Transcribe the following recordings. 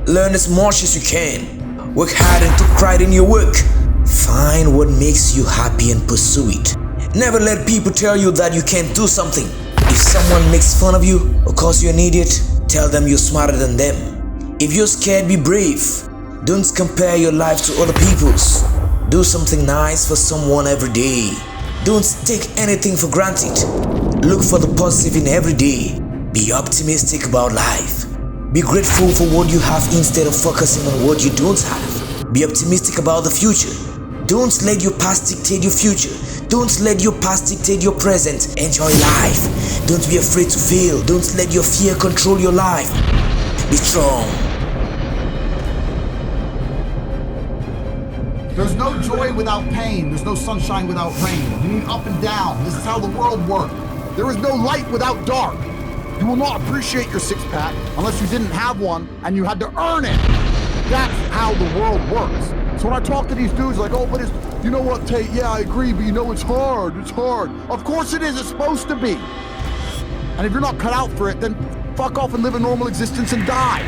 Learn as much as you can. Work hard and take pride in your work. Find what makes you happy and pursue it. Never let people tell you that you can't do something. If someone makes fun of you or calls you an idiot, tell them you're smarter than them. If you're scared, be brave. Don't compare your life to other people's. Do something nice for someone every day. Don't take anything for granted. Look for the positive in every day. Be optimistic about life. Be grateful for what you have instead of focusing on what you don't have. Be optimistic about the future. Don't let your past dictate your future. Don't let your past dictate your present. Enjoy life. Don't be afraid to fail. Don't let your fear control your life. Be strong. There's no joy without pain. There's no sunshine without rain. You need up and down. This is how the world works. There is no light without dark. You will not appreciate your six-pack unless you didn't have one and you had to earn it. That's how the world works. So when I talk to these dudes like, oh, but it's, you know what, Tate, yeah, I agree, but you know it's hard. Of course it is, it's supposed to be. And if you're not cut out for it, then fuck off and live a normal existence and die.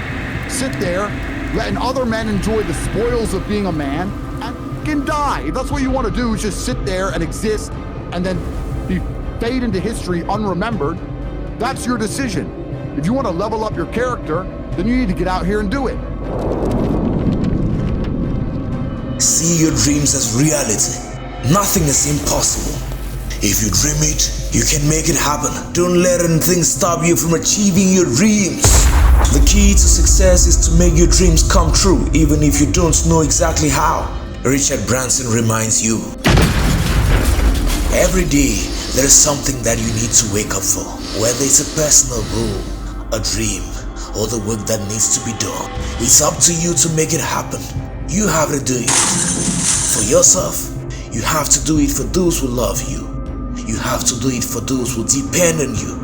Sit there, letting other men enjoy the spoils of being a man, and fucking die. If that's what you want to do, is just sit there and exist and then fade into history unremembered. That's your decision. If you want to level up your character, then you need to get out here and do it. See your dreams as reality. Nothing is impossible. If you dream it, you can make it happen. Don't let anything stop you from achieving your dreams. The key to success is to make your dreams come true, even if you don't know exactly how. Richard Branson reminds you. Every day, there is something that you need to wake up for. Whether it's a personal goal, a dream, or the work that needs to be done, it's up to you to make it happen. You have to do it for yourself. You have to do it for those who love you. You have to do it for those who depend on you.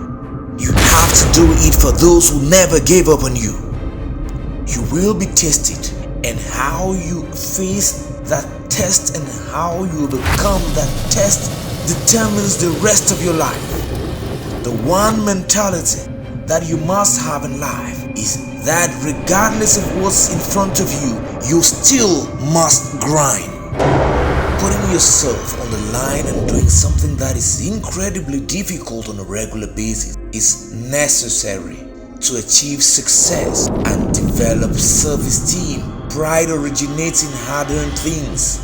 You have to do it for those who never gave up on you. You will be tested, and how you face that test and how you overcome that test determines the rest of your life. The one mentality that you must have in life is that regardless of what's in front of you, you still must grind. Putting yourself on the line and doing something that is incredibly difficult on a regular basis is necessary to achieve success and develop self-esteem. Pride originates in hard-earned things.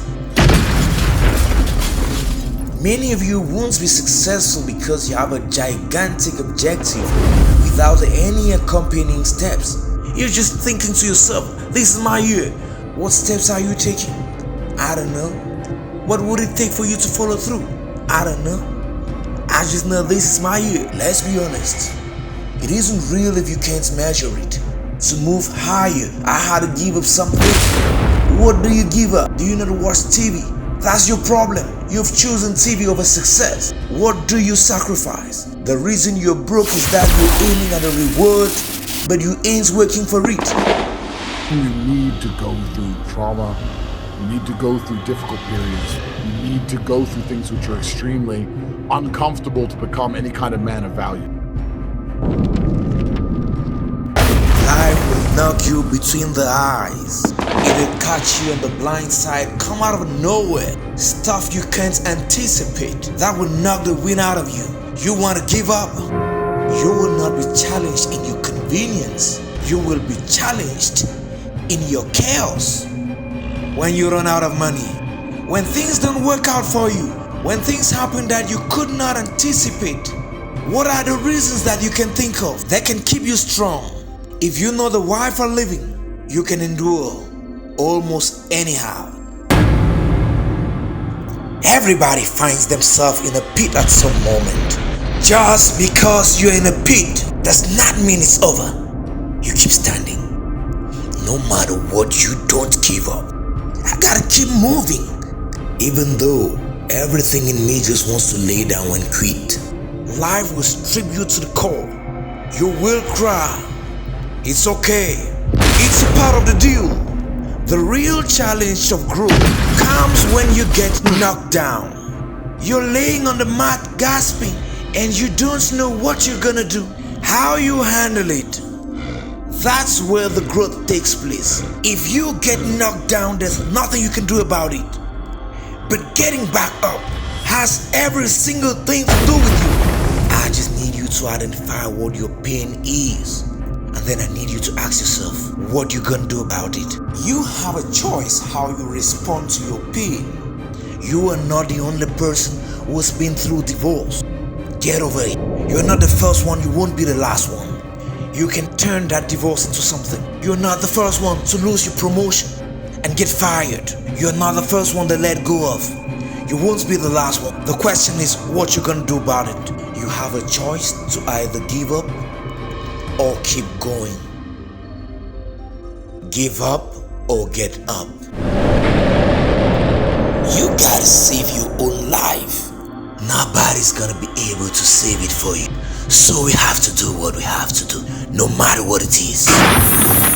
Many of you won't be successful because you have a gigantic objective without any accompanying steps. You're just thinking to yourself, this is my year. What steps are you taking? I don't know. What would it take for you to follow through? I don't know. I just know this is my year. Let's be honest. It isn't real if you can't measure it. To move higher, I had to give up something. What do you give up? Do you not watch TV? That's your problem. You've chosen TV over success. What do you sacrifice? The reason you're broke is that you're aiming at a reward, but you ain't working for it. You need to go through trauma. You need to go through difficult periods. You need to go through things which are extremely uncomfortable to become any kind of man of value. Life will knock you between the eyes. It will catch you on the blind side, come out of nowhere. Stuff you can't anticipate. That will knock the wind out of you. You want to give up? You will not be challenged in your convenience. You will be challenged in your chaos. When you run out of money, when things don't work out for you, when things happen that you could not anticipate, what are the reasons that you can think of that can keep you strong? If you know the why for living, you can endure almost anyhow. Everybody finds themselves in a pit at some moment. Just because you're in a pit does not mean it's over. You keep standing. No matter what, you don't give up. I gotta keep moving. Even though everything in me just wants to lay down and quit. Life will strip you to the core. You will cry. It's okay. It's a part of the deal. The real challenge of growth comes when you get knocked down. You're laying on the mat gasping and you don't know what you're gonna do, how you handle it. That's where the growth takes place. If you get knocked down, there's nothing you can do about it. But getting back up has every single thing to do with you. I just need you to identify what your pain is. And then I need you to ask yourself what you're gonna do about it. You have a choice how you respond to your pain. You are not the only person who has been through divorce. Get over it. You're not the first one, you won't be the last one. You can turn that divorce into something. You're not the first one to lose your promotion and get fired. You're not the first one to let go of. You won't be the last one. The question is what you're gonna do about it. You have a choice to either give up or keep going. Give up or get up. You gotta save your own life. Nobody's gonna be able to save it for you. So we have to do what we have to do, no matter what it is.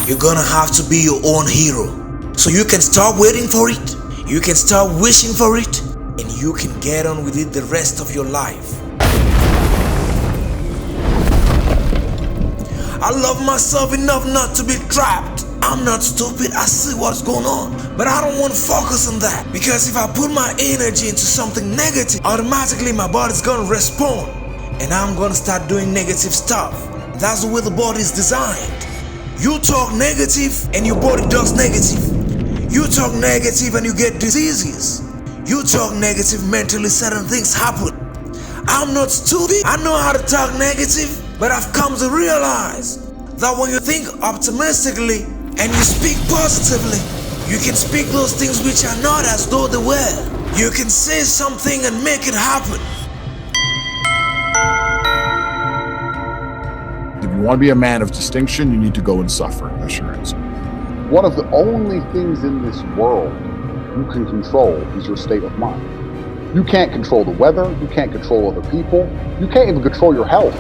You're gonna have to be your own hero. So you can stop waiting for it, you can start wishing for it, and you can get on with it the rest of your life. I love myself enough not to be trapped. I'm not stupid, I see what's going on, but I don't want to focus on that, because if I put my energy into something negative, automatically my body's gonna respond and I'm gonna start doing negative stuff. That's the way the body is designed. You talk negative and your body does negative. You talk negative and you get diseases. You talk negative, mentally certain things happen. I'm not stupid, I know how to talk negative, but I've come to realize that when you think optimistically and you speak positively, you can speak those things which are not as though they were. You can say something and make it happen. If you want to be a man of distinction, you need to go and suffer. That's your answer. One of the only things in this world you can control is your state of mind. You can't control the weather, you can't control other people, you can't even control your health.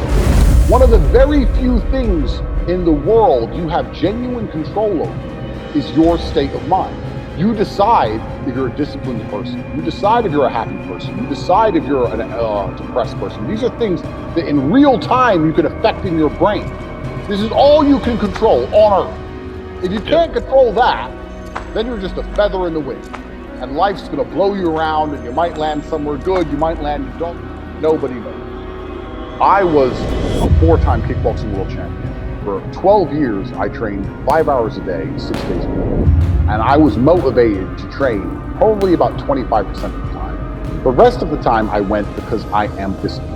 One of the very few things in the world you have genuine control over is your state of mind. You decide if you're a disciplined person. You decide if you're a happy person. You decide if you're a depressed person. These are things that in real time you can affect in your brain. This is all you can control on Earth. If you can't control that, then you're just a feather in the wind. And life's gonna blow you around and you might land somewhere good, you might land, you don't, nobody knows. I was a 4-time kickboxing world champion. For 12 years, I trained 5 hours a day, 6 days a week. And I was motivated to train probably about 25% of the time. The rest of the time I went because I am disciplined.